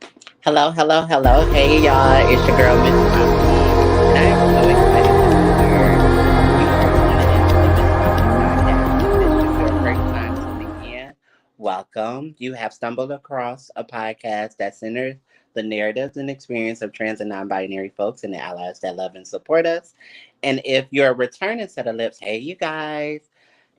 Hello, hello, hello. Hey, y'all. It's your girl, Miss Mouthy, and I am so excited to be here. You are tuning into the Miss Mouthy Podcast. If this is your first time tuning in, welcome. You have stumbled across a podcast that centers the narratives and experience of trans and non binary folks and the allies that love and support us. And if you're a returning set of lips, hey, you guys.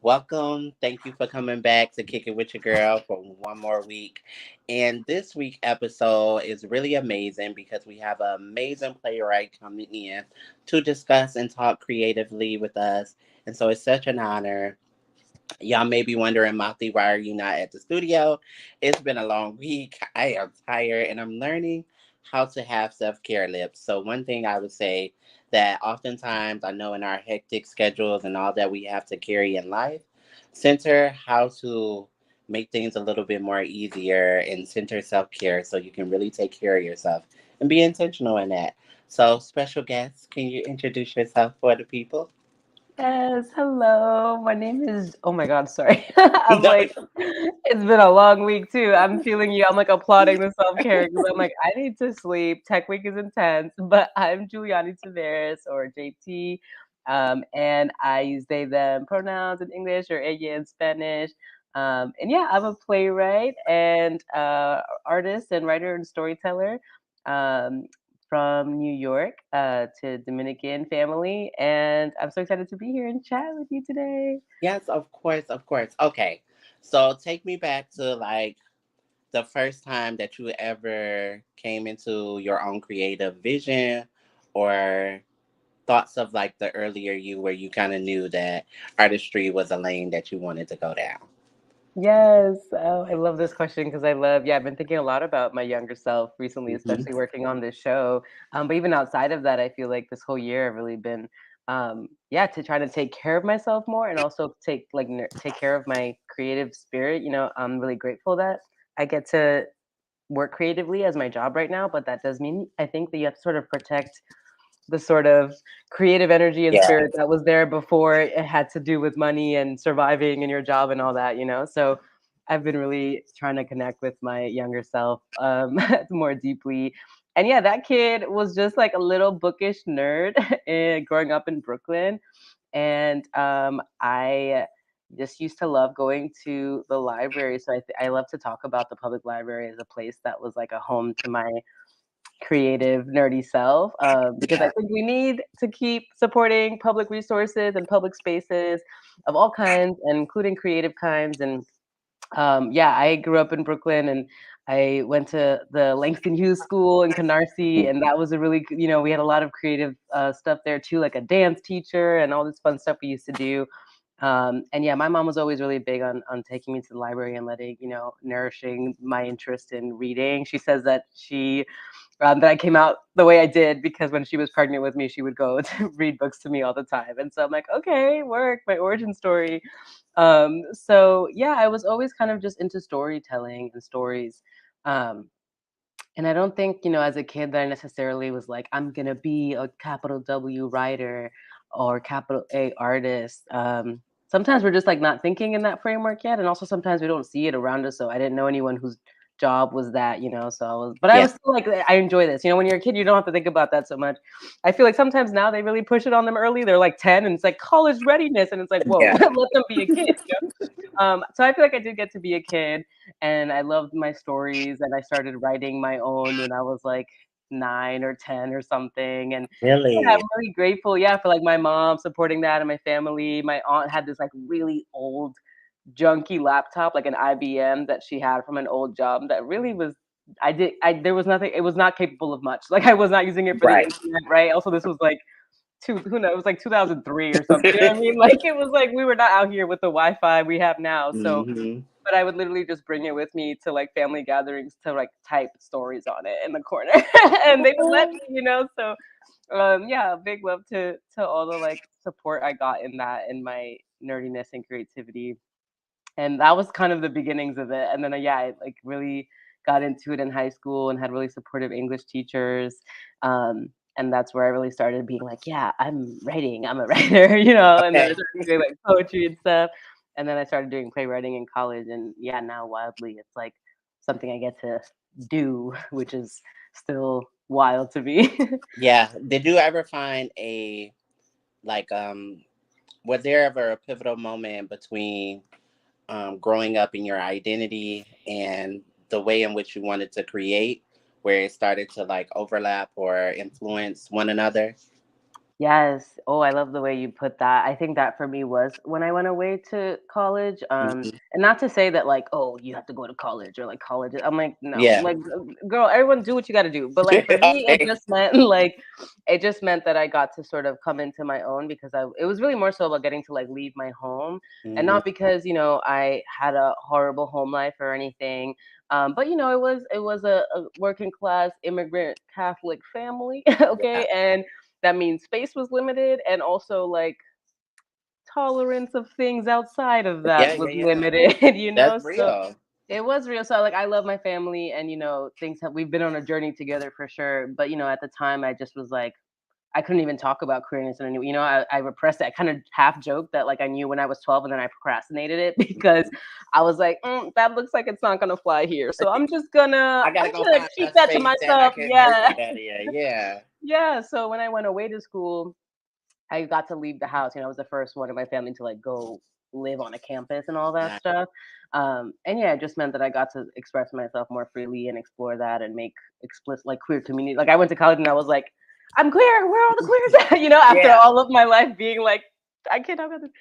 Welcome. Thank you for coming back to Kick It With Your Girl for one more week. And this week episode is really amazing because we have an amazing playwright coming in to discuss and talk creatively with us. And so it's such an honor. Y'all may be wondering, Mouthy, why are you not at the studio? It's been a long week. I am tired and I'm learning how to have self care lips. So, one thing I would say that oftentimes I know in our hectic schedules and all that we have to carry in life, center how to make things a little bit more easier and center self care so you can really take care of yourself and be intentional in that. So, special guest, can you introduce yourself for the people? Yes, hello. My name is, oh my God, sorry. I'm like, it's been a long week too. I'm feeling you. I'm like applauding the self-care because I'm like, I need to sleep. Tech week is intense, but I'm Juliany or JT. And I use they, them pronouns in English or ella in Spanish. And yeah, I'm a playwright and artist and writer and storyteller. Um, from New York to Dominican family, and I'm so excited to be here and chat with you today. Yes, of course, of course. Okay. So take me back to like the first time that you ever came into your own creative vision or thoughts of like the earlier you where you kind of knew that artistry was a lane that you wanted to go down. Yes, oh, I love this question because yeah, I've been thinking a lot about my younger self recently, Hmm. especially working on this show. But even outside of that, I feel like this whole year I've really been, yeah, to try to take care of myself more and also take care of my creative spirit. I'm really grateful that I get to work creatively as my job right now, but that does mean I think that you have to sort of protect the sort of creative energy and Yeah. spirit that was there before it had to do with money and surviving in your job and all that. So I've been really trying to connect with my younger self more deeply. And yeah, that kid was just like a little bookish nerd growing up in Brooklyn. And I just used to love going to the library. So I love to talk about the public library as a place that was like a home to my creative, nerdy self, because I Yeah. think we need to keep supporting public resources and public spaces of all kinds, and including creative kinds. And yeah, I grew up in Brooklyn, and I went to the Langston Hughes School in Canarsie, and that was a really, we had a lot of creative stuff there too, like a dance teacher and all this fun stuff we used to do. And yeah, my mom was always really big on taking me to the library and nourishing my interest in reading. She says that that I came out the way I did because when she was pregnant with me, she would go to read books to me all the time. And so I'm like, okay, work, my origin story. So yeah, I was always kind of just into storytelling and stories. Um, and I don't think, as a kid that I necessarily was like, I'm gonna be a capital W writer or capital A artist. Sometimes we're just like not thinking in that framework yet, and also sometimes we don't see it around us. So I didn't know anyone whose job was that. So I Yeah. was still like, I enjoy this. When you're a kid, you don't have to think about that so much. I feel like sometimes now they really push it on them early. They're like 10, and it's like college readiness, and it's like, whoa, Yeah. let them be a kid. So I feel like I did get to be a kid, and I loved my stories, and I started writing my own when I was like 9 or 10 or something. And yeah, I'm Really? really grateful, yeah, for like my mom supporting that and my family. My aunt had this like really old junky laptop, like an IBM that she had from an old job that really was I there was nothing, it was not capable of much. Like I was not using it for the Right. internet, right? Also, this was like who knows, it was like 2003 or something. You know what I mean? Like it was like we were not out here with the Wi-Fi we have now. So Hmm. but I would literally just bring it with me to like family gatherings to like type stories on it in the corner, and they would let me. So yeah, big love to all the like support I got in that in my nerdiness and creativity, and that was kind of the beginnings of it. And then yeah, I like really got into it in high school and had really supportive English teachers. And that's where I really started being like, yeah, I'm writing, I'm a writer. And then I Okay. started doing like poetry and stuff. And then I started doing playwriting in college. And yeah, now wildly, it's like something I get to do, which is still wild to me. Yeah. Did you ever find a like was there ever a pivotal moment between growing up in your identity and the way in which you wanted to create, where it started to like overlap or influence one another? Yes. Oh, I love the way you put that. I think that for me was when I went away to college. Mhm. And not to say that like, oh, you have to go to college or like college. I'm like, no, Yeah. like, girl, everyone do what you got to do. But like for me, it Okay. just meant like, it just meant that I got to sort of come into my own because it was really more so about getting to like leave my home, and Mhm. not because I had a horrible home life or anything. But it was a working class immigrant Catholic family, Yeah. okay, and that means space was limited and also like tolerance of things outside of Yeah. that Yeah. was Yeah. limited, That's so real. it was real. So like I love my family, and things have we've been on a journey together for sure. But at the time I just was like I couldn't even talk about queerness, and I repressed it. I kind of half joked that like I knew when I was 12, and then I procrastinated it because I was like, that looks like it's not gonna fly here. So I gotta I'm go just gonna find keep a that to space that I myself. can Yeah. nurture that in. Yeah. Yeah. So when I went away to school, I got to leave the house. I was the first one in my family to like go live on a campus and all that Nah. stuff. And yeah, it just meant that I got to express myself more freely and explore that and make explicit like queer community. Like I went to college and I was like, I'm queer. Where are all the queers at? After Yeah. all of my life being like, I can't talk about this.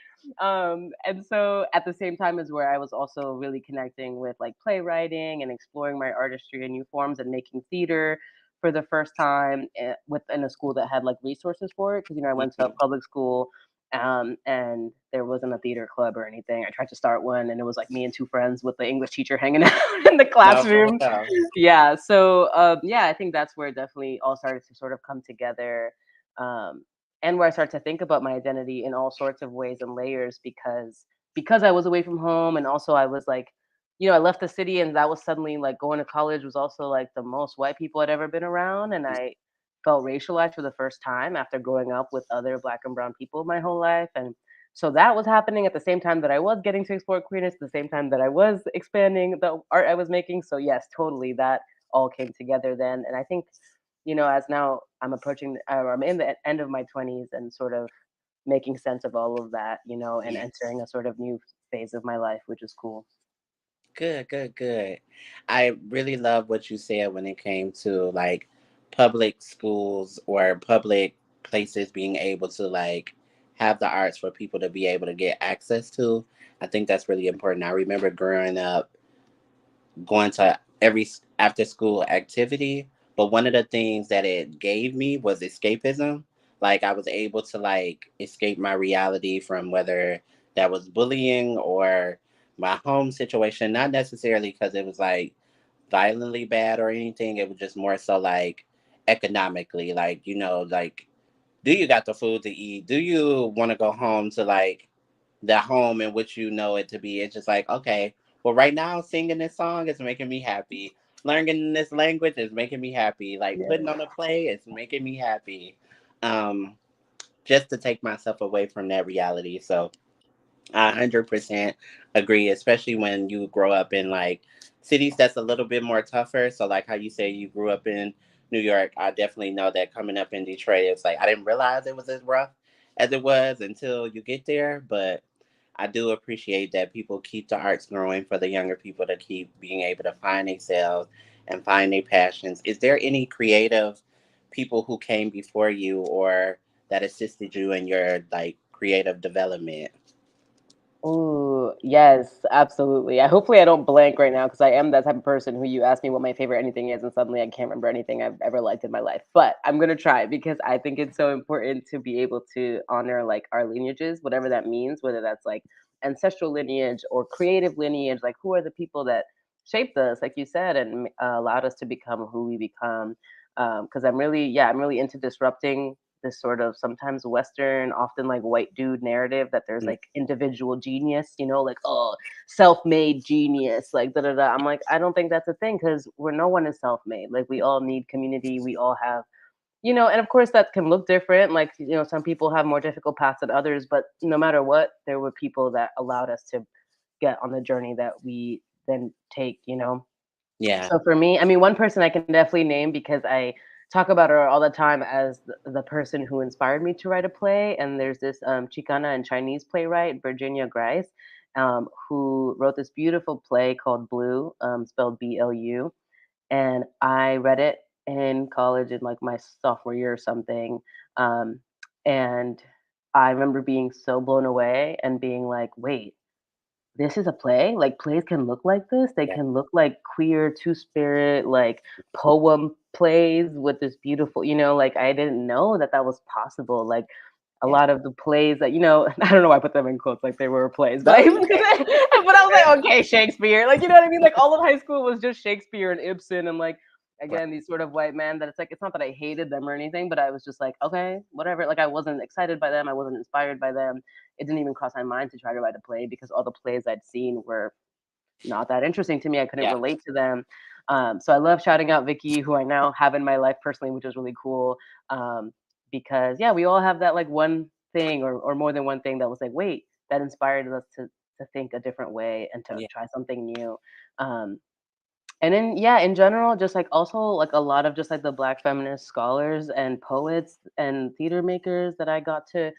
And so at the same time is where I was also really connecting with like playwriting and exploring my artistry in new forms and making theater for the first time within a school that had like resources for it because I went to a Mhm. public school, and there wasn't a theater club or anything. I tried to start one, and it was like me and two friends with the English teacher hanging out in the No, for classroom. real. Yeah, so yeah, I think that's where it definitely all started to sort of come together, um, and where I started to think about my identity in all sorts of ways and layers because I was away from home, and also I was like I left the city, and that was suddenly like going to college was also like the most white people I'd ever been around, and I felt racialized for the first time after growing up with other black and brown people my whole life. And so that was happening at the same time that I was getting to explore queerness, at the same time that I was expanding the art I was making. So yes, totally, that all came together then. And I think as now I'm approaching, or I'm in the end of my 20s and sort of making sense of all of that, and Yes. entering a sort of new phase of my life, which is cool. Good, good, good. I really love what you said when it came to like public schools or public places being able to like have the arts for people to be able to get access to. I think that's really important. I remember growing up going to every after school activity, but one of the things that it gave me was escapism. Like I was able to like escape my reality from whether that was bullying or my home situation, not necessarily because it was like violently bad or anything. It was just more so like economically, like like do you got the food to eat? Do you want to go home to like the home in which you know it to be? It's just like, okay, well, right now singing this song is making me happy. Learning this language is making me happy. Like Yeah. putting on a play is making me happy. Um, just to take myself away from that reality. So I 100% agree, especially when you grow up in like cities that's a little bit more tougher. So, like how you say you grew up in New York, I definitely know that coming up in Detroit, it's like I didn't realize it was as rough as it was until you get there. But I do appreciate that people keep the arts growing for the younger people to keep being able to find themselves and find their passions. Is there any creative people who came before you or that assisted you in your like creative development? Ooh, yes, absolutely. Hopefully I don't blank right now because I am that type of person who you ask me what my favorite anything is, and suddenly I can't remember anything I've ever liked in my life. But I'm gonna try because I think it's so important to be able to honor like our lineages, whatever that means, whether that's like ancestral lineage or creative lineage. Like who are the people that shaped us, like you said, and allowed us to become who we become. Because I'm really into disrupting this sort of sometimes Western, often like white dude narrative that there's like individual genius, like, oh, self-made genius, like da da da. I'm like, I don't think that's a thing because we're no one is self-made. Like we all need community. We all have, and of course that can look different. Like, some people have more difficult paths than others, but no matter what, there were people that allowed us to get on the journey that we then take. Yeah. So for me, I mean, one person I can definitely name because I talk about her all the time as the person who inspired me to write a play. And there's this Chicana and Chinese playwright, Virginia Grice, who wrote this beautiful play called Blue, spelled BLU. And I read it in college in like my sophomore year or something. Um, and I remember being so blown away and being like, wait, this is a play? Like, plays can look like this? They Yeah. can look like queer, two-spirit, like, poem plays with this beautiful like, I didn't know that that was possible, like, a Yeah. lot of the plays that I don't know why I put them in quotes like they were plays, but No, I you but can't. I was like, "Okay, Shakespeare." Like, you know what I mean? Like, all of high school was just Shakespeare and Ibsen and, like, Right. again, these sort of white men that it's not that I hated them or anything, but I was just like, "Okay, whatever." Like, I wasn't excited by them, I wasn't inspired by them. It didn't even cross my mind to try to write a play because all the plays I'd seen were not that interesting to me. I couldn't Yeah. relate to them. So I love shouting out Vicky, who I now have in my life personally, which is really cool. Um, because yeah, we all have that like one thing or more than one thing that was like, wait, that inspired us to think a different way and to Yeah. try something new. Um, and then yeah, in general, just like also like a lot of just like the Black feminist scholars and poets and theater makers that I got to,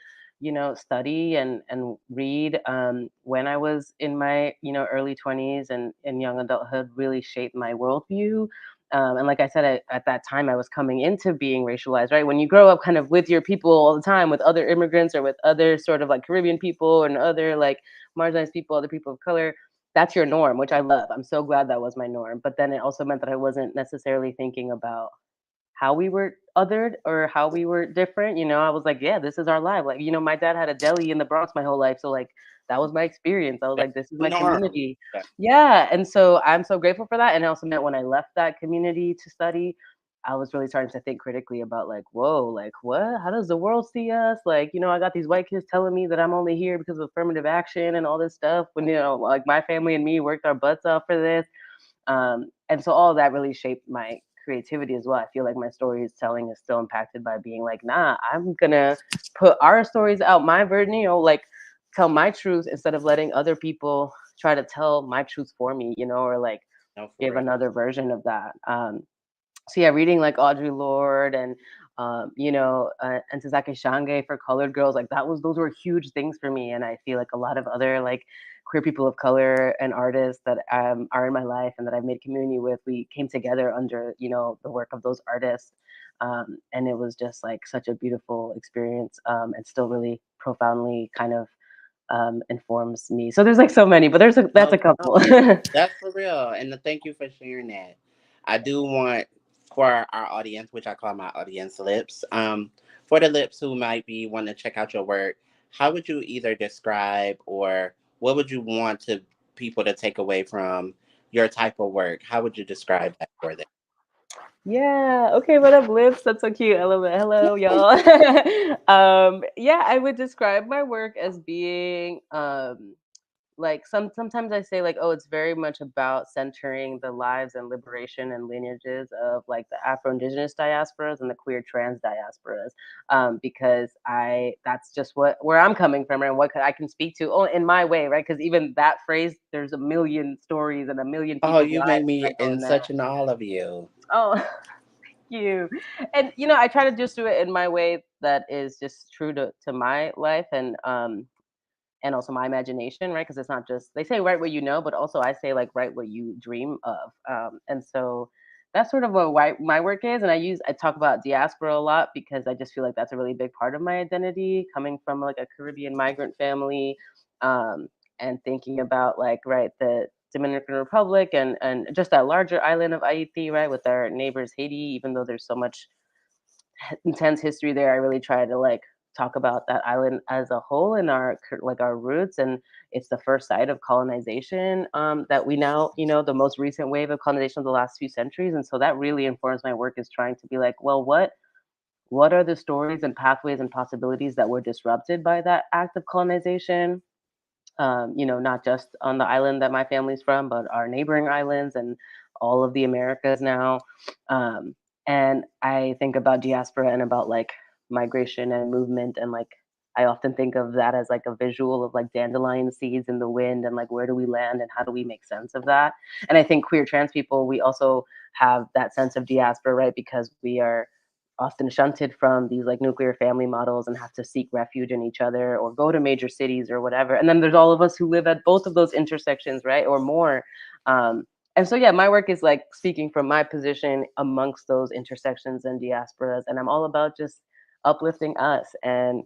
study and read when I was in my early 20s and young adulthood really shaped my worldview. And like I said, at that time, I was coming into being racialized, right? When you grow up kind of with your people all the time, with other immigrants or with other sort of like Caribbean people and other like marginalized people, other people of color, that's your norm, which I love. I'm so glad that was my norm. But then it also meant that I wasn't necessarily thinking about how we were othered or how we were different. I was like, yeah, this is our life. Like, my dad had a deli in the Bronx my whole life. So like that was my experience. I was That's like, this is the my norm. community. Yeah. Yeah. And so I'm so grateful for that. And it also meant when I left that community to study, I was really starting to think critically about like, whoa, like what? How does the world see us? Like, I got these white kids telling me that I'm only here because of affirmative action and all this stuff when, like my family and me worked our butts off for this. And so all of that really shaped my creativity as well. I feel like my storytelling is still impacted by being like, nah, I'm gonna put our stories out, my version, like tell my truth instead of letting other people try to tell my truth for me, or like No, for give real. another version of that. So yeah, reading like Audre Lorde and and Sasaki Shange for colored girls, like those were huge things for me. And I feel like a lot of other like queer people of color and artists that are in my life and that I've made community with, we came together under, the work of those artists. And it was just like such a beautiful experience and still really profoundly kind of informs me. So there's like so many, but that's No, a couple. no, that's for real. And thank you for sharing that. I do want for our audience, which I call my audience lips, for the lips who might be wanting to check out your work, how would you either describe or what would you want to people to take away from your type of work? How would you describe that for them? Yeah. Okay. What up, lips? That's so cute. I love it. Hello, y'all. Yeah, I would describe my work as being like sometimes I say like, oh, it's very much about centering the lives and liberation and lineages of like the Afro-Indigenous diasporas and the queer trans diasporas, because that's just where I'm coming from and what I can speak to. Oh, in my way, right? Because even that phrase, there's a million stories and a million Oh, people's you make lives me that go in in that. such an all of you. Oh, you. And I try to just do it in my way that is just true to my life and also my imagination, right? Because it's not just they say write what you know, but also I say like write what you dream of. And so that's sort of what my work is. And I talk about diaspora a lot because I just feel like that's a really big part of my identity, coming from like a Caribbean migrant family, um, and thinking about like right the Dominican Republic and just that larger island of Haiti, right, with our neighbors Haiti. Even though there's so much intense history there, I really try to like talk about that island as a whole and like our roots. And it's the first site of colonization that we now, the most recent wave of colonization of the last few centuries. And so that really informs my work is trying to be like, well, what are the stories and pathways and possibilities that were disrupted by that act of colonization? Not just on the island that my family's from, but our neighboring islands and all of the Americas now. And I think about diaspora and about like migration and movement and like I often think of that as like a visual of like dandelion seeds in the wind and like where do we land and how do we make sense of that. And I think queer trans people, we also have that sense of diaspora, right? Because we are often shunted from these like nuclear family models and have to seek refuge in each other or go to major cities or whatever. And then there's all of us who live at both of those intersections, right? Or more. Um, and so, yeah, my work is like speaking from my position amongst those intersections and diasporas. And I'm all about just uplifting us and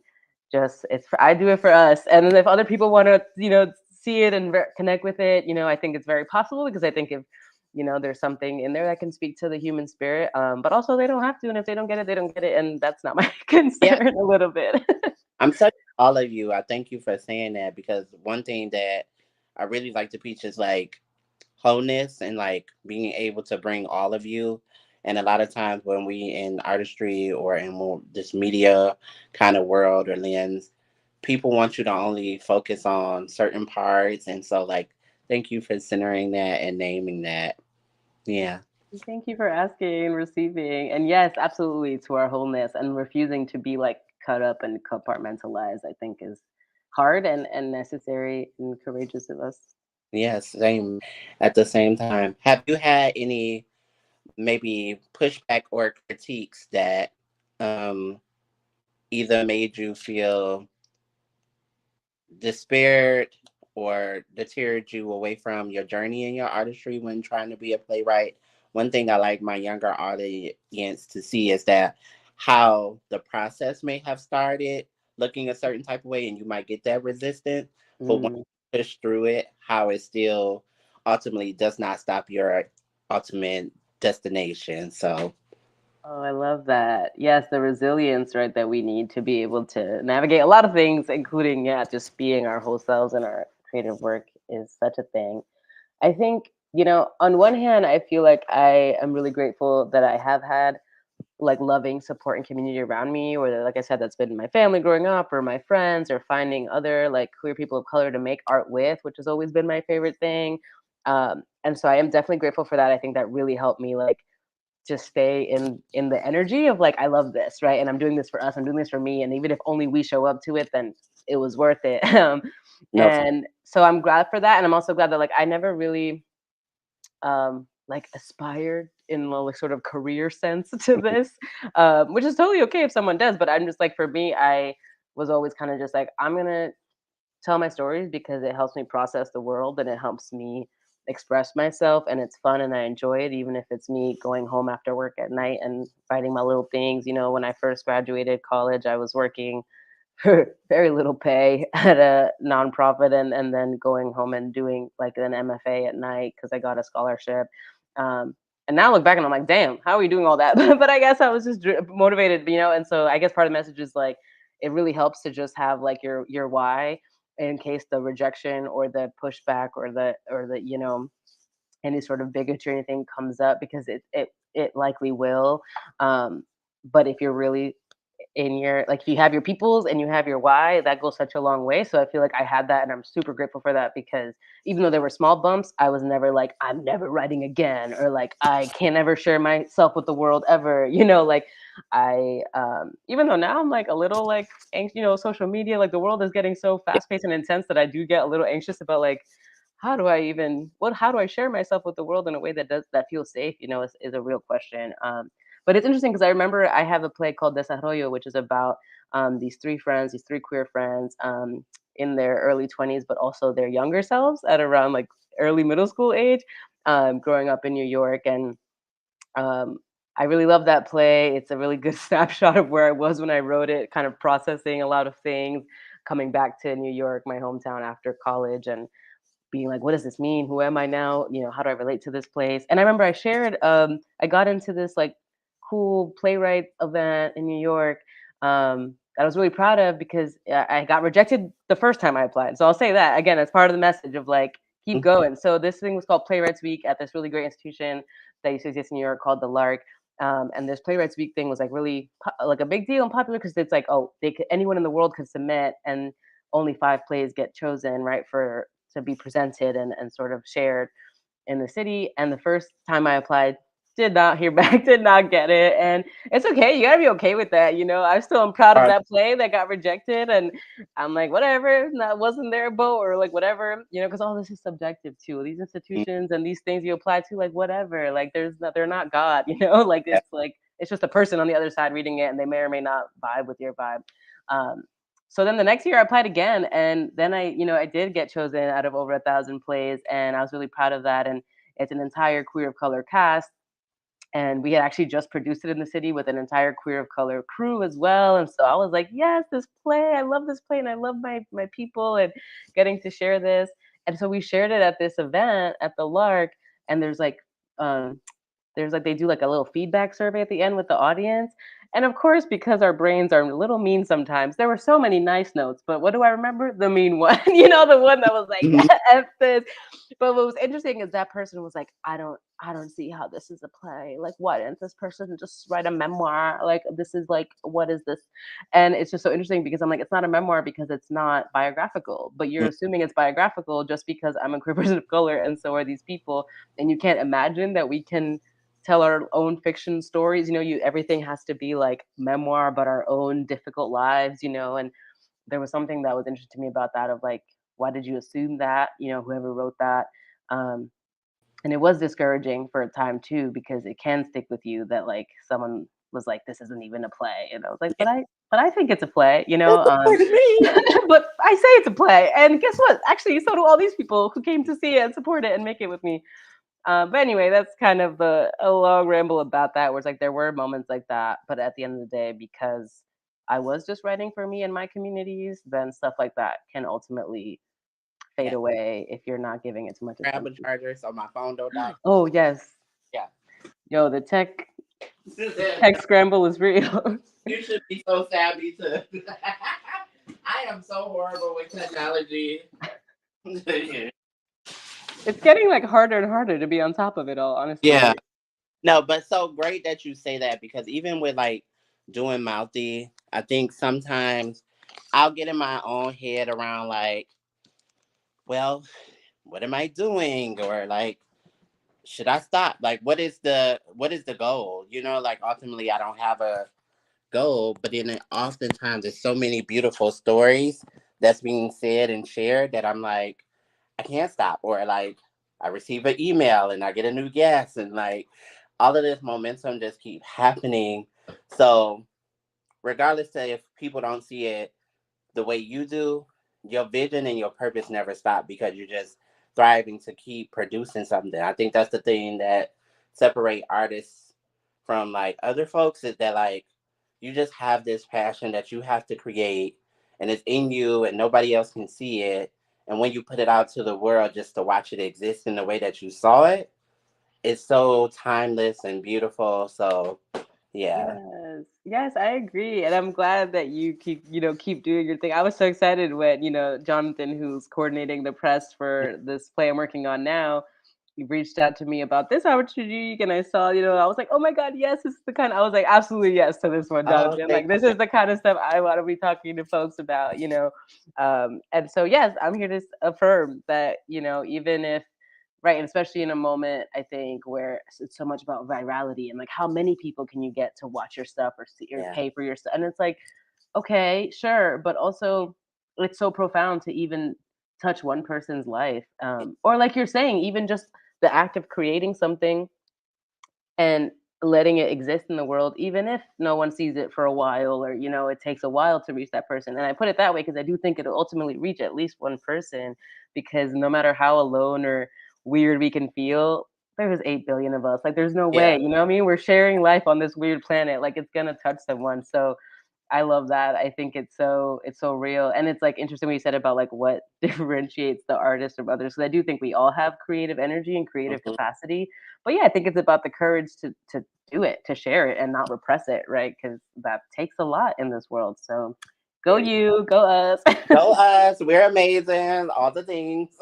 just I do it for us. And then if other people want to, see it and connect with it, I think it's very possible because I think if there's something in there that can speak to the human spirit. But also they don't have to, and if they don't get it, they don't get it, and that's not my Yeah, concern a little bit. I'm such all of you. I thank you for saying that because one thing that I really like to preach is like wholeness and like being able to bring all of you. And a lot of times when we in artistry or in more this media kind of world or lens, people want you to only focus on certain parts. And so like thank you for centering that and naming that. Yeah. Thank you for asking and receiving. And yes, absolutely, to our wholeness and refusing to be like cut up and compartmentalized, I think is hard and necessary and courageous of us. Yes, same at the same time. Have you had any maybe pushback or critiques that um either made you feel despaired or deterred you away from your journey in your artistry when trying to be a playwright? One thing I like my younger audience to see is that how the process may have started looking a certain type of way and you might get that resistance, but once Mm. you push through it, how it still ultimately does not stop your ultimate destination. So Oh, I love that. Yes, the resilience, right, that we need to be able to navigate a lot of things, including, yeah, just being our whole selves in our creative work is such a thing. I think, on one hand, I feel like I am really grateful that I have had like loving support and community around me, or like I said, that's been my family growing up, or my friends, or finding other like queer people of color to make art with, which has always been my favorite thing. And so I am definitely grateful for that. I think that really helped me like just stay in the energy of like I love this, right? And I'm doing this for us. I'm doing this for me. And even if only we show up to it, then it was worth it. no, And so I'm glad for that. And I'm also glad that like I never really like aspired in a like sort of career sense to this, which is totally okay if someone does. But I'm just like, for me, I was always kind of just like, I'm gonna tell my stories because it helps me process the world and it helps me express myself and it's fun and I enjoy it, even if it's me going home after work at night and writing my little things. When I first graduated college, I was working for very little pay at a nonprofit, and then going home and doing like an MFA at night because I got a scholarship. And now I look back and I'm like, damn, how are you doing all that? But I guess I was just motivated, And so I guess part of the message is like, it really helps to just have like your why in case the rejection or the pushback or the any sort of bigotry or anything comes up, because it likely will. Um, but if you're really in your like if you have your peoples and you have your why, that goes such a long way. So I feel like I had that and I'm super grateful for that, because even though there were small bumps, I was never like I'm never writing again, or like I can't ever share myself with the world ever. Like I even though now I'm like a little like anxious, social media, like the world is getting so fast paced and intense that I do get a little anxious about like how do I share myself with the world in a way that feels safe, is a real question. But it's interesting because I remember I have a play called Desarrollo, which is about these three friends, these three queer friends, in their early 20s, but also their younger selves at around like early middle school age, growing up in New York. And um, I really love that play. It's a really good snapshot of where I was when I wrote it, kind of processing a lot of things, coming back to New York, my hometown, after college, and being like, what does this mean? Who am I now? How do I relate to this place? And I remember I shared, I got into this like cool playwright event in New York, that I was really proud of, because I got rejected the first time I applied. So I'll say that again, as part of the message of like, keep going. So this thing was called Playwrights Week at this really great institution that used to exist in New York called the Lark. And this Playwrights Week thing was like really like a big deal and popular, because it's like, oh, anyone in the world could submit, and only 5 plays get chosen, right, for to be presented and sort of shared in the city. And the first time I applied, Did not hear back, did not get it, and it's okay, you gotta be okay with that, you know? I still am proud of Or that play that got rejected, and I'm like, "Whatever, that wasn't their boat," or, like, whatever, you know, because all this is subjective too. These institutions and these things you apply to, like, whatever, like, they're not God, you know? Like, it's just a person on the other side reading it, and they may or may not vibe with your vibe. Um, so then the next year I applied again, and then I did get chosen out of over 1,000 plays, and I was really proud of that, and it's an entire queer of color cast, and we had actually just produced it in the city with an entire queer of color crew as well. And so I was like, yes, this play, I love this play, and I love my people, and getting to share this. And so we shared it at this event at the Lark, and um, they do like a little feedback survey at the end with the audience. And of course, because our brains are a little mean sometimes, there were so many nice notes. But what do I remember? The mean one, the one that was like, F this. But what was interesting is that person was like, I don't see how this is a play. Like, why didn't this person just write a memoir? Like, this is like, what is this? And it's just so interesting because I'm like, it's not a memoir because it's not biographical, but you're assuming it's biographical just because I'm a queer person of color and so are these people. And you can't imagine that we can tell our own fiction stories. Everything has to be like memoir about our own difficult lives, and there was something that was interesting to me about that of like, why did you assume that, whoever wrote that? Um, and it was discouraging for a time too, because it can stick with you that like someone was like, this isn't even a play. And I was like, yeah, but I think it's a play, that's a part of me. but I say it's a play. And guess what? Actually, so do all these people who came to see it and support it and make it with me. But anyway, that's kind of a long ramble about that, where it's like there were moments like that, but at the end of the day, because I was just writing for me and my communities, then stuff like that can ultimately fade Yeah, away if you're not giving it too much grab a attention. charger so my phone don't die. Oh yes, Yeah. yo, the tech scramble is real. You should be so savvy to. I am so horrible with technology. It's getting like harder and harder to be on top of it all, Yeah. honestly. No, but so great that you say that because even with like doing Mouthy, I think sometimes I'll get in my own head around like, well, what am I doing? Or like, should I stop? Like, what is the goal? Like ultimately I don't have a goal, but then oftentimes there's so many beautiful stories that's being said and shared that I'm like, I can't stop. Or like I receive an email and I get a new guest and like all of this momentum just keep happening. So regardless of if people don't see it the way you do, your vision and your purpose never stop because you're just thriving to keep producing something. I think that's the thing that separate artists from like other folks is that like you just have this passion that you have to create and it's in you and nobody else can see it. And when you put it out to the world just to watch it exist in the way that you saw it, it's so timeless and beautiful. So yeah. Yes. Yes, I agree. And I'm glad that you keep doing your thing. I was so excited when, Jonathan, who's coordinating the press for this play I'm working on now, he reached out to me about this opportunity. And I saw, I was like, oh my God, yes, this is the kind I was like, absolutely yes to this one, Oh, Jonathan. thank Like, this is the kind of stuff I want to be talking to folks about. And so, yes, I'm here to affirm that, even if right, and especially in a moment, I think, where it's so much about virality and like how many people can you get to watch your stuff or see or yeah. pay for your stuff, and it's like, okay, sure, but also it's so profound to even touch one person's life, or like you're saying, even just the act of creating something and letting it exist in the world, even if no one sees it for a while, or it takes a while to reach that person. And I put it that way because I do think it'll ultimately reach at least one person, because no matter how alone or weird we can feel, there's 8 billion of us. Like, there's no way, Yeah. you know what I mean? We're sharing life on this weird planet. Like, it's gonna touch someone. So I love that. I think it's so real, and it's like interesting what you said about like what differentiates the artist from others. Because I do think we all have creative energy and creative Mhm. capacity, but yeah, I think it's about the courage to do it, to share it, and not repress it, right? Because that takes a lot in this world. So, go Period. you, go us. Go us. We're amazing. All the things.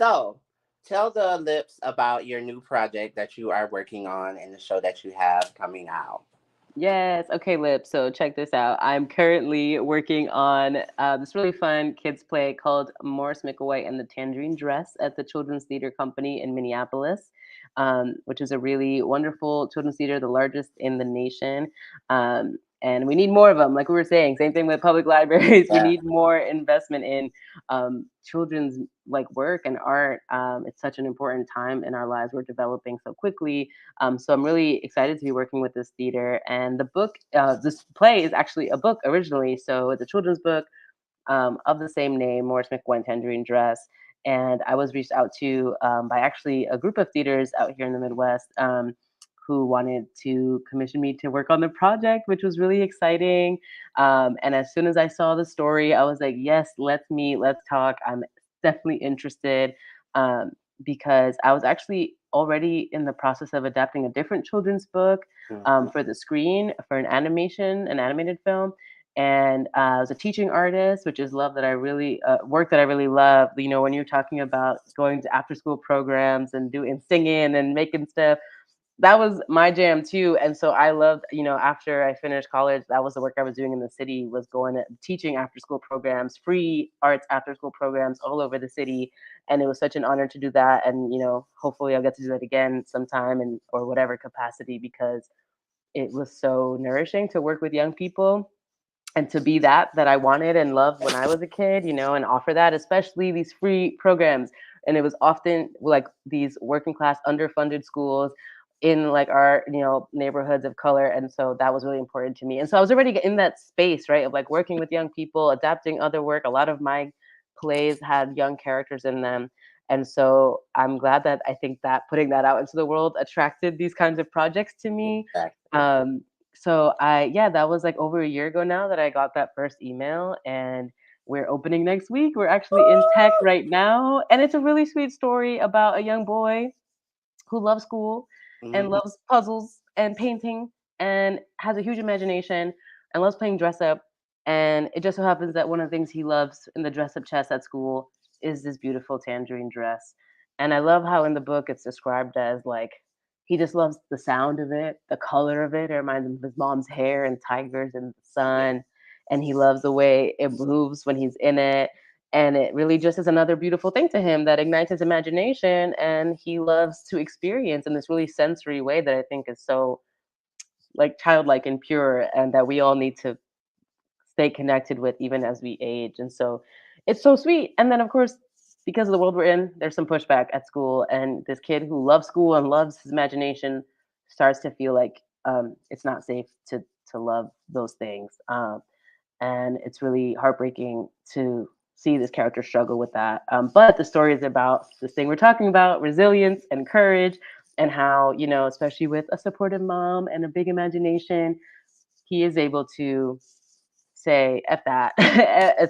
So, tell the lips about your new project that you are working on and the show that you have coming out. Yes. Okay, Lip. So check this out. I'm currently working on this really fun kids play called Morris McAvoy and the Tangerine Dress at the Children's Theater Company in Minneapolis. which is a really wonderful children's theater, the largest in the nation. And we need more of them. Like we were saying, same thing with public libraries. We Yeah. need more investment in children's like work and art. It's such an important time in our lives. We're developing so quickly. So I'm really excited to be working with this theater. And the book, this play is actually a book originally. So it's a children's book of the same name, Morris McGuinn Tangerine Dress. And I was reached out to by actually a group of theaters out here in the Midwest who wanted to commission me to work on the project, which was really exciting. And as soon as I saw the story, I was like, yes, let's meet, let's talk. I'm definitely interested um, because I was actually already in the process of adapting a different children's book Mhm. for the screen for an animated film, and I was a teaching artist, which is love that I really work that I really love. You know, when you're talking about going to after school programs and doing singing and making stuff, that was my jam too. And so I loved, you know, after I finished college, that was the work I was doing in the city, was going to teaching after school programs, free arts after school programs all over the city. And it was such an honor to do that. And, you know, hopefully I'll get to do that again sometime and or whatever capacity, because it was so nourishing to work with young people and to be that I wanted and loved when I was a kid, you know, and offer that, especially these free programs. And it was often like these working class underfunded schools in like our, you know, neighborhoods of color. And so that was really important to me. And so I was already in that space, right, of like working with young people, adapting other work. A lot of my plays had young characters in them. And so I'm glad that I think that putting that out into the world attracted these kinds of projects to me. Exactly. Um, so yeah, that was like over a year ago now that I got that first email, and we're opening next week. We're actually in tech right now, and it's a really sweet story about a young boy who loves school and Mhm. loves puzzles and painting and has a huge imagination and loves playing dress up. And it just so happens that one of the things he loves in the dress up chest at school is this beautiful tangerine dress. And I love how in the book it's described as like he just loves the sound of it, the color of it. It reminds him of his mom's hair and tigers and the Yeah. sun. And he loves the way it moves when he's in it, and it really just is another beautiful thing to him that ignites his imagination and he loves to experience in this really sensory way that I think is so like childlike and pure, and that we all need to stay connected with even as we age. And so it's so sweet. And then of course, because of the world we're in, there's some pushback at school, and this kid who loves school and loves his imagination starts to feel like it's not safe to love those things. And it's really heartbreaking to see this character struggle with that. But the story is about this thing we're talking about: resilience and courage, and how, you know, especially with a supportive mom and a big imagination, he is able to say F that,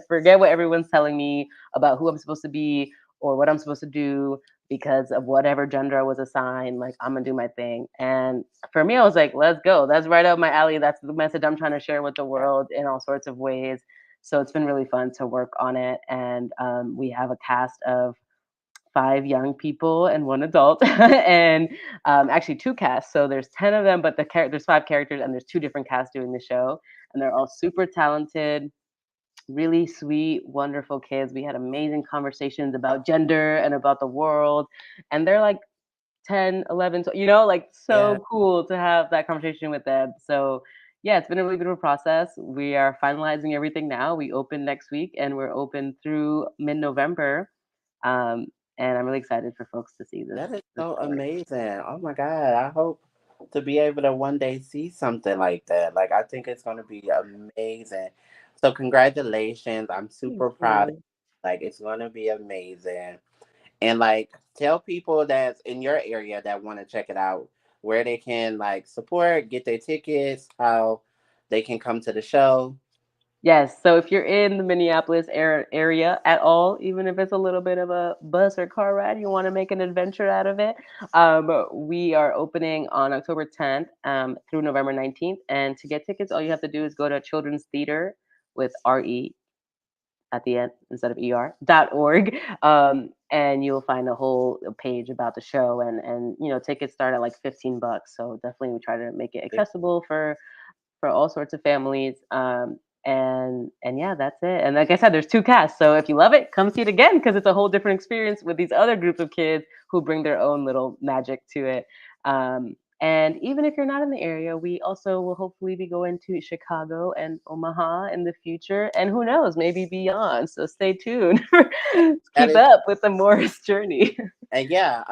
forget what everyone's telling me about who I'm supposed to be or what I'm supposed to do because of whatever gender I was assigned. Like, I'm gonna do my thing. And for me, I was like, let's go. That's right up my alley. That's the message I'm trying to share with the world in all sorts of ways. So it's been really fun to work on it. And we have a cast of 5 young people and 1 adult, and actually 2 casts. So there's 10 of them, but there's 5 characters, and there's 2 different casts doing the show, and they're all super talented, really sweet, wonderful kids. We had amazing conversations about gender and about the world, and they're like 10, 11, so, you know, like Yeah. so cool to have that conversation with them. So yeah, it's been a really beautiful process. We are finalizing everything now. We open next week, and we're open through mid-November. Um, and I'm really excited for folks to see That is this so story. amazing. Oh my God. I hope to be able to one day see something like that. Like, I think it's going to be amazing. So, congratulations. I'm Thank super proud. you. Like, it's going to be amazing. And, like, tell people that's in your area that want to check it out where they can, like, support, get their tickets, how they can come to the show. Yes. So if you're in the Minneapolis area at all, even if it's a little bit of a bus or car ride, you want to make an adventure out of it, we are opening on October 10th through November 19th. And to get tickets, all you have to do is go to Children's Theater with RE at the end instead of ER.org. And you'll find a whole page about the show, and you know, tickets start at like $15. So definitely we try to make it accessible for all sorts of families. And yeah, that's it. And like I said, there's two casts. So if you love it, come see it again because it's a whole different experience with these other groups of kids who bring their own little magic to it. And even if you're not in the area, we also will hopefully be going to Chicago and Omaha in the future, and who knows, maybe beyond. So stay tuned. That Keep is, up with the Morris journey. and yeah,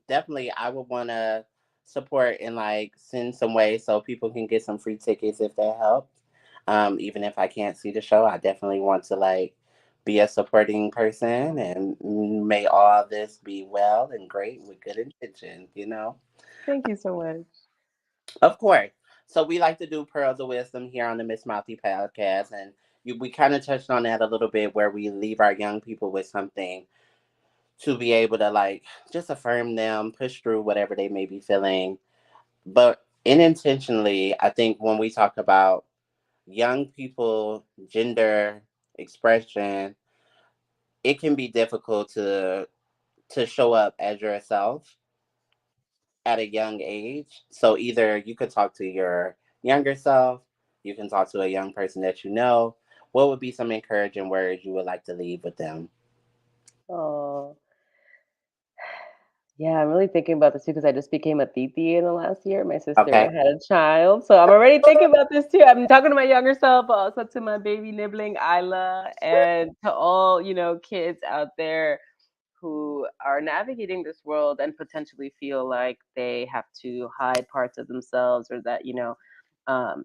definitely, I would want to support and like send some ways so people can get some free tickets if that helps. Even if I can't see the show, I definitely want to like be a supporting person, and may all this be well and great with good intentions. Thank you so much. Of course. So we like to do pearls of wisdom here on the Miss Mouthy Podcast, and we kind of touched on that a little bit, where we leave our young people with something to be able to like just affirm them, push through whatever they may be feeling. But unintentionally, I think when we talk about young people, gender expression, it can be difficult to show up as yourself at a young age. So either you could talk to your younger self, you can talk to a young person that you know. What would be some encouraging words you would like to leave with them? Oh, yeah, I'm really thinking about this too because I just became a titi in the last year. My sister Okay. had a child, so I'm already thinking about this too. I'm talking to my younger self, but also to my baby nibbling Isla, and to all kids out there who are navigating this world and potentially feel like they have to hide parts of themselves, or that um,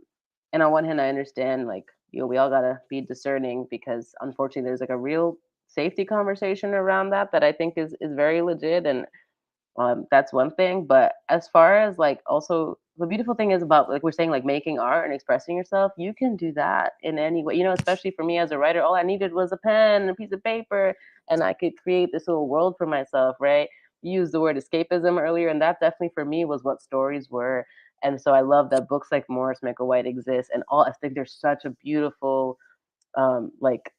and on one hand, I understand, like, we all gotta be discerning because unfortunately, there's like a real safety conversation around that I think is very legit, and that's one thing. But as far as like, also the beautiful thing is about, like we're saying, like making art and expressing yourself, you can do that in any way. Especially for me as a writer, all I needed was a pen and a piece of paper, and I could create this little world for myself, right? You used the word escapism earlier, and that definitely for me was what stories were. And so I love that books like Morris White exist, and all I think there's such a beautiful like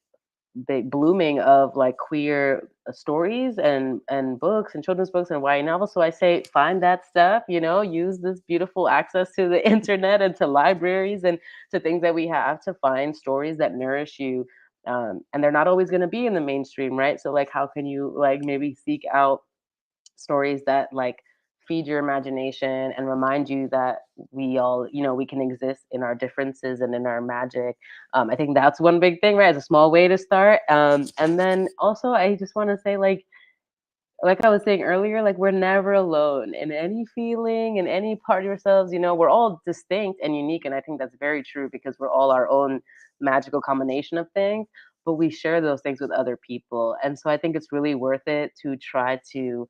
the blooming of like queer stories and books and children's books and YA novels. So I say find that stuff, use this beautiful access to the internet and to libraries and to things that we have to find stories that nourish you. And they're not always going to be in the mainstream, right? So like, how can you like maybe seek out stories that like feed your imagination and remind you that we all, we can exist in our differences and in our magic. I think that's one big thing, right? It's a small way to start. And then also, I just want to say, like I was saying earlier, like we're never alone in any feeling, in any part of yourselves. We're all distinct and unique, and I think that's very true because we're all our own magical combination of things. But we share those things with other people, and so I think it's really worth it to try to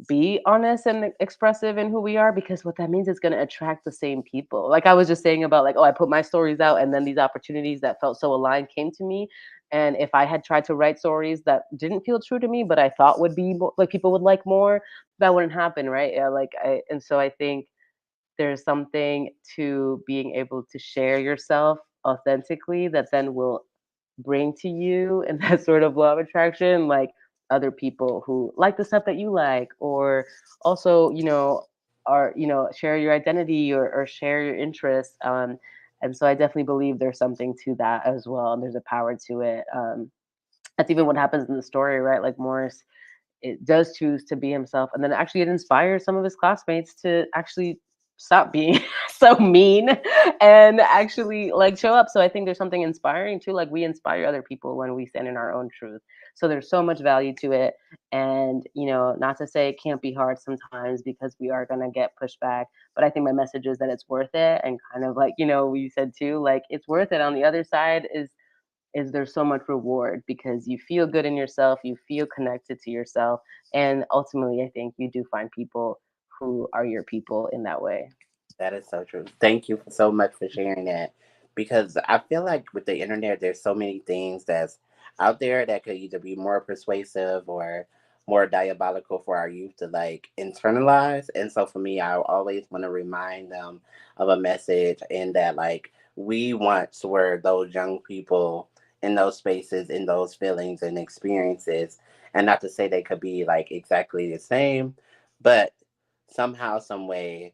be honest and expressive in who we are, because what that means is going to attract the same people. Like I was just saying about, like, oh, I put my stories out and then these opportunities that felt so aligned came to me. And if I had tried to write stories that didn't feel true to me but I thought would be like people would like more, that wouldn't happen, right? Yeah, like I and so I think there's something to being able to share yourself authentically that then will bring to you and that sort of law of attraction, like other people who like the stuff that you like, or also, are, share your identity, or share your interests. And so I definitely believe there's something to that as well. And there's a power to it. That's even what happens in the story, right? Like Morris, it does choose to be himself, and then actually it inspires some of his classmates to actually stop being so mean and actually like show up. So I think there's something inspiring too, like we inspire other people when we stand in our own truth. So there's so much value to it. And not to say it can't be hard sometimes, because we are going to get pushback, but I think my message is that it's worth it. And kind of like, you said too, like it's worth it. On the other side is there's so much reward because you feel good in yourself, you feel connected to yourself, and ultimately, I think you do find people who are your people in that way. That is so true. Thank you so much for sharing that. Because I feel like with the internet, there's so many things that's out there that could either be more persuasive or more diabolical for our youth to like internalize. And so for me, I always want to remind them of a message, and that like we once were those young people in those spaces, in those feelings and experiences. And not to say they could be like exactly the same, but somehow, some way,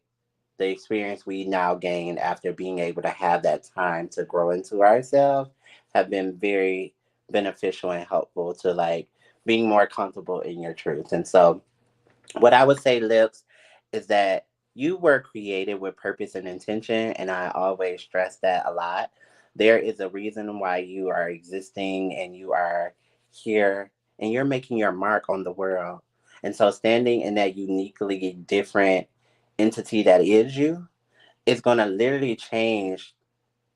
the experience we now gain after being able to have that time to grow into ourselves have been very beneficial and helpful to like being more comfortable in your truth. And so what I would say, Lips, is that you were created with purpose and intention, and I always stress that a lot. There is a reason why you are existing and you are here, and you're making your mark on the world. And so, standing in that uniquely different entity that is you is going to literally change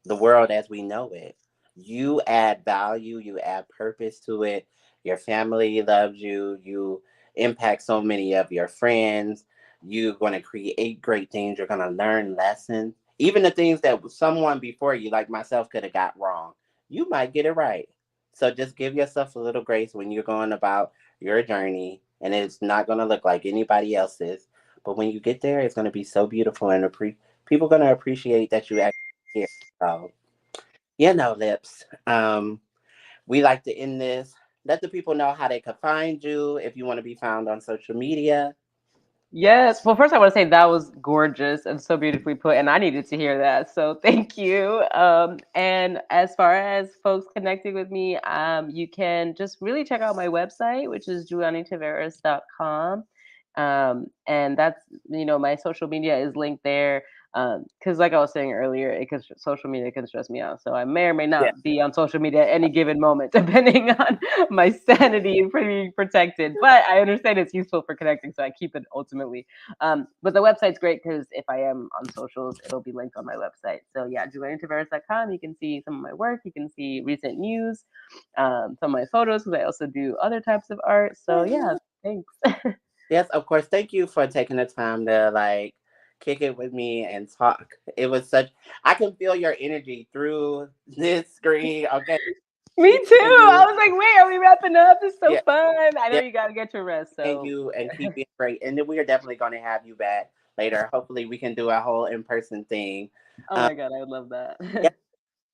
the world as we know it. You add value, you add purpose to it. Your family loves you. You impact so many of your friends. You're going to create great things. You're going to learn lessons. Even the things that someone before you, like myself, could have got wrong, you might get it right. So just give yourself a little grace when you're going about your journey, and it's not going to look like anybody else's. But when you get there, it's going to be so beautiful, and people going to appreciate that you actually here. So, Lips. We like to end this. Let the people know how they can find you if you want to be found on social media. Yes. Well, first I want to say that was gorgeous and so beautifully put, and I needed to hear that. So thank you. And as far as folks connecting with me, you can just really check out my website, which is julianytraveras.com. And that's, my social media is linked there. Because like I was saying earlier, social media can stress me out. So I may or may Yeah. not be on social media at any given moment, depending on my sanity and pretty protected. But I understand it's useful for connecting, so I keep it ultimately. But the website's great because if I am on socials, it'll be linked on my website. So yeah, julianytraveras.com. You can see some of my work. You can see recent news, some of my photos because I also do other types of art. So yeah, thanks. Yes, of course. Thank you for taking the time to like kick it with me and talk. It was such I can feel your energy through this screen. Okay. Me Keep too. doing you. I was like, wait, are we wrapping up? This is so Yeah. fun. I know Yeah. you gotta get your rest. And So you and keep being great. And then we are definitely gonna have you back later. Hopefully we can do a whole in-person thing. oh Um my god, I would love yeah. that.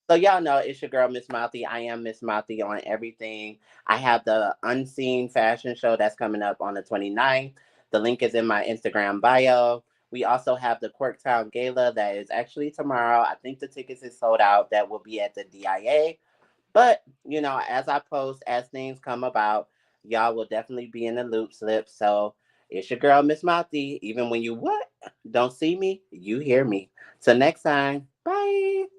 So y'all know it's your girl, Miss Mouthy. I am Miss Mouthy on everything. I have the Unseen Fashion Show that's coming up on the 29th. The link is in my Instagram bio. We also have the Corktown Gala that is actually tomorrow. I think the tickets is sold out. That will be at the DIA. But, as I post, as things come about, y'all will definitely be in the loop slip. So it's your girl, Miss Mouthy. Even when you what? Don't see me, you hear me. Till next time. Bye.